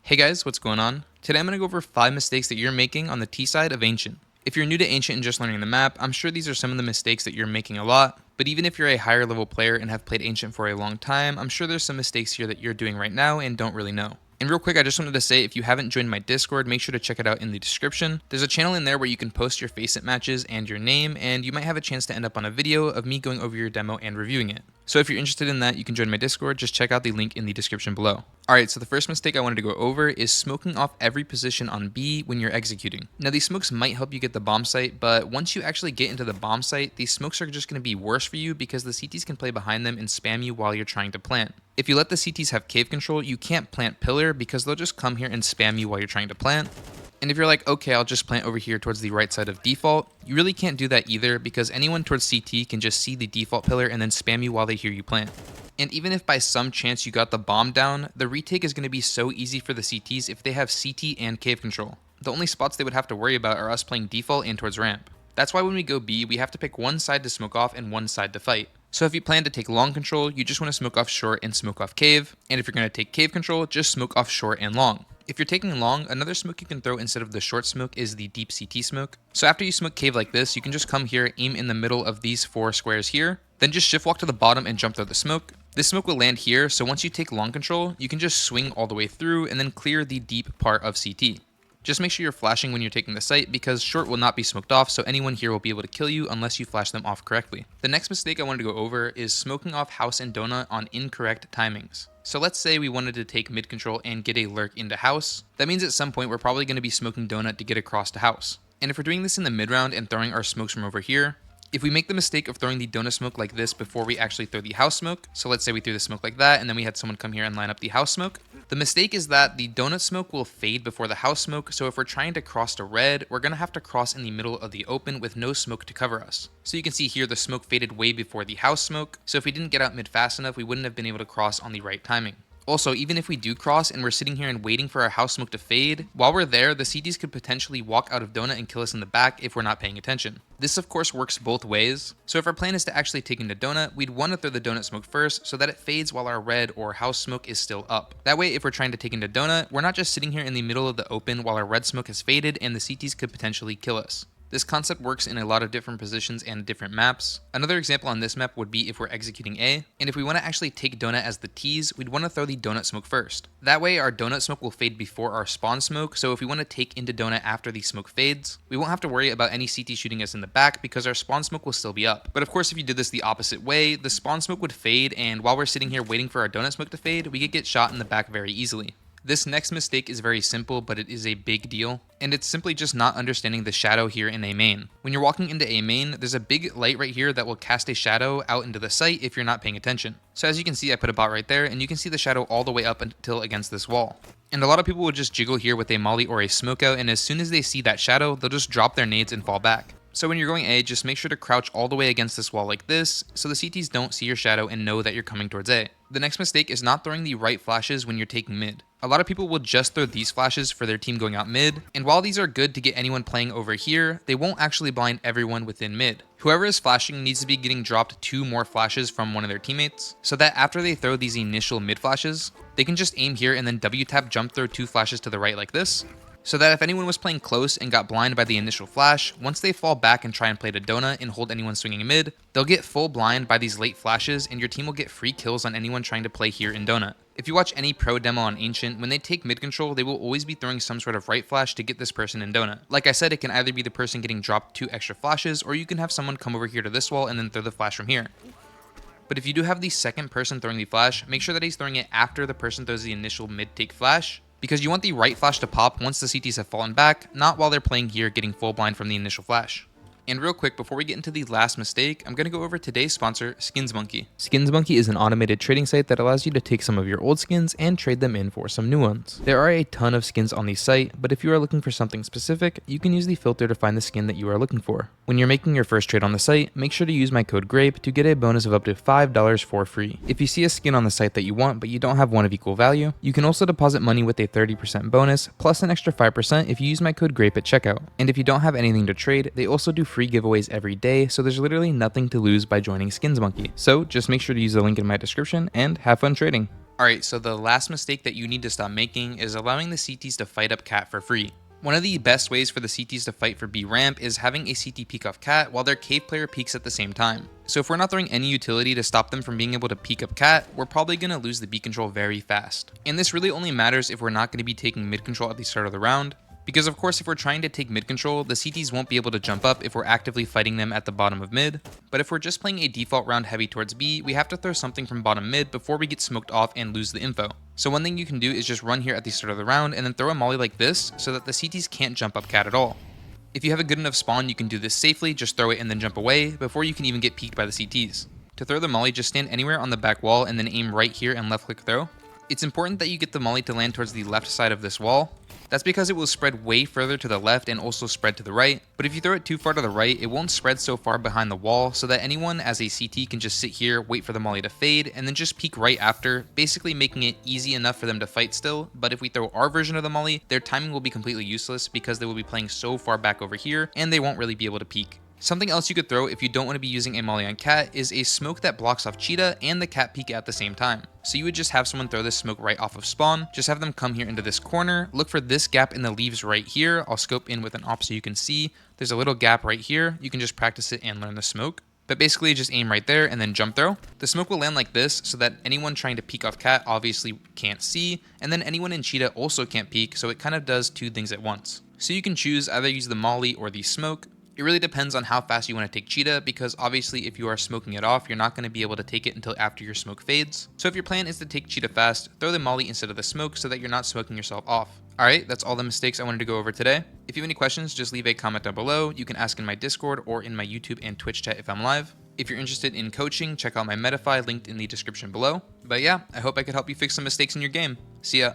Hey guys, what's going on? Today I'm going to go over 5 mistakes that you're making on the T side of Ancient. If you're new to Ancient and just learning the map, I'm sure these are some of the mistakes that you're making a lot, but even if you're a higher level player and have played Ancient for a long time, I'm sure there's some mistakes here that you're doing right now and don't really know. And real quick, I just wanted to say if you haven't joined my Discord, make sure to check it out in the description. There's a channel in there where you can post your Faceit matches and your name, and you might have a chance to end up on a video of me going over your demo and reviewing it. So if you're interested in that, you can join my Discord, just check out the link in the description below. Alright, so the first mistake I wanted to go over is smoking off every position on B when you're executing. Now these smokes might help you get the bomb site, but once you actually get into the bomb site, these smokes are just going to be worse for you because the CTs can play behind them and spam you while you're trying to plant. If you let the CTs have cave control, you can't plant pillar because they'll just come here and spam you while you're trying to plant. And if you're like, okay, I'll just plant over here towards the right side of default, you really can't do that either because anyone towards CT can just see the default pillar and then spam you while they hear you plant. And even if by some chance you got the bomb down, the retake is going to be so easy for the CTs if they have CT and cave control. The only spots they would have to worry about are us playing default and towards ramp. That's why when we go B, we have to pick one side to smoke off and one side to fight. So if you plan to take long control, you just want to smoke off short and smoke off cave. And if you're going to take cave control, just smoke off short and long. If you're taking long, another smoke you can throw instead of the short smoke is the deep CT smoke. So after you smoke cave like this, you can just come here, aim in the middle of these 4 squares here, then just shift walk to the bottom and jump through the smoke. This smoke will land here, so once you take long control, you can just swing all the way through and then clear the deep part of CT. Just make sure you're flashing when you're taking the site because short will not be smoked off, so anyone here will be able to kill you unless you flash them off correctly. The next mistake I wanted to go over is smoking off house and donut on incorrect timings. So let's say we wanted to take mid control and get a lurk into house. That means at some point we're probably going to be smoking donut to get across to house. And if we're doing this in the mid round and throwing our smokes from over here, if we make the mistake of throwing the donut smoke like this before we actually throw the house smoke, so let's say we threw the smoke like that and then we had someone come here and line up the house smoke, the mistake is that the donut smoke will fade before the house smoke, so if we're trying to cross to red, we're going to have to cross in the middle of the open with no smoke to cover us. So you can see here the smoke faded way before the house smoke, so if we didn't get out mid fast enough, we wouldn't have been able to cross on the right timing. Also, even if we do cross and we're sitting here and waiting for our house smoke to fade, while we're there, the CTs could potentially walk out of donut and kill us in the back if we're not paying attention. This of course works both ways, so if our plan is to actually take into donut, we'd want to throw the donut smoke first so that it fades while our red or house smoke is still up. That way if we're trying to take into donut, we're not just sitting here in the middle of the open while our red smoke has faded and the CTs could potentially kill us. This concept works in a lot of different positions and different maps. Another example on this map would be if we're executing A, and if we want to actually take donut as the tease, we'd want to throw the donut smoke first. That way our donut smoke will fade before our spawn smoke, so if we want to take into donut after the smoke fades, we won't have to worry about any CT shooting us in the back because our spawn smoke will still be up. But of course if you did this the opposite way, the spawn smoke would fade, and while we're sitting here waiting for our donut smoke to fade, we could get shot in the back very easily. This next mistake is very simple, but it is a big deal, and it's simply just not understanding the shadow here in A main. When you're walking into A main, there's a big light right here that will cast a shadow out into the site if you're not paying attention. So as you can see, I put a bot right there, and you can see the shadow all the way up until against this wall. And a lot of people will just jiggle here with a molly or a smoke out, and as soon as they see that shadow, they'll just drop their nades and fall back. So when you're going A, just make sure to crouch all the way against this wall like this, so the CTs don't see your shadow and know that you're coming towards A. The next mistake is not throwing the right flashes when you're taking mid. A lot of people will just throw these flashes for their team going out mid, and while these are good to get anyone playing over here, they won't actually blind everyone within mid. Whoever is flashing needs to be getting dropped 2 more flashes from one of their teammates, so that after they throw these initial mid flashes, they can just aim here and then W-tap jump throw 2 flashes to the right like this, so that if anyone was playing close and got blind by the initial flash, once they fall back and try and play to donut and hold anyone swinging mid, they'll get full blind by these late flashes and your team will get free kills on anyone trying to play here in donut. If you watch any pro demo on Ancient, when they take mid control, they will always be throwing some sort of right flash to get this person in donut. Like I said, it can either be the person getting dropped 2 extra flashes, or you can have someone come over here to this wall and then throw the flash from here. But if you do have the second person throwing the flash, make sure that he's throwing it after the person throws the initial mid take flash, because you want the right flash to pop once the CTs have fallen back, not while they're playing here getting full blind from the initial flash. And real quick, before we get into the last mistake, I'm going to go over today's sponsor, SkinsMonkey. SkinsMonkey is an automated trading site that allows you to take some of your old skins and trade them in for some new ones. There are a ton of skins on the site, but if you are looking for something specific, you can use the filter to find the skin that you are looking for. When you're making your first trade on the site, make sure to use my code GRAPE to get a bonus of up to $5 for free. If you see a skin on the site that you want, but you don't have one of equal value, you can also deposit money with a 30% bonus, plus an extra 5% if you use my code GRAPE at checkout. And if you don't have anything to trade, they also do free giveaways every day, so there's literally nothing to lose by joining SkinsMonkey. So just make sure to use the link in my description and have fun trading. Alright, so the last mistake that you need to stop making is allowing the CTs to fight up cat for free. One of the best ways for the CTs to fight for B ramp is having a CT peek off cat while their cave player peeks at the same time. So if we're not throwing any utility to stop them from being able to peek up cat, we're probably going to lose the B control very fast. And this really only matters if we're not going to be taking mid control at the start of the round, because of course if we're trying to take mid control, the CTs won't be able to jump up if we're actively fighting them at the bottom of mid, but if we're just playing a default round heavy towards B, we have to throw something from bottom mid before we get smoked off and lose the info. So one thing you can do is just run here at the start of the round and then throw a molly like this so that the CTs can't jump up cat at all. If you have a good enough spawn, you can do this safely, just throw it and then jump away before you can even get peeked by the CTs. To throw the molly, just stand anywhere on the back wall and then aim right here and left click throw. It's important that you get the molly to land towards the left side of this wall. That's because it will spread way further to the left and also spread to the right, but if you throw it too far to the right, it won't spread so far behind the wall so that anyone as a CT can just sit here, wait for the molly to fade, and then just peek right after, basically making it easy enough for them to fight still. But if we throw our version of the molly, their timing will be completely useless because they will be playing so far back over here and they won't really be able to peek. Something else you could throw if you don't want to be using a molly on cat is a smoke that blocks off cheetah and the cat peek at the same time. So you would just have someone throw this smoke right off of spawn, just have them come here into this corner, look for this gap in the leaves right here. I'll scope in with an op so you can see there's a little gap right here. You can just practice it and learn the smoke. But basically just aim right there and then jump throw. The smoke will land like this so that anyone trying to peek off cat obviously can't see, and then anyone in cheetah also can't peek, so it kind of does two things at once. So you can choose either use the molly or the smoke. It really depends on how fast you want to take cheetah, because obviously if you are smoking it off, you're not going to be able to take it until after your smoke fades. So if your plan is to take cheetah fast, throw the molly instead of the smoke so that you're not smoking yourself off. Alright, that's all the mistakes I wanted to go over today. If you have any questions, just leave a comment down below. You can ask in my Discord or in my YouTube and Twitch chat if I'm live. If you're interested in coaching, check out my Metafy linked in the description below. But yeah, I hope I could help you fix some mistakes in your game. See ya.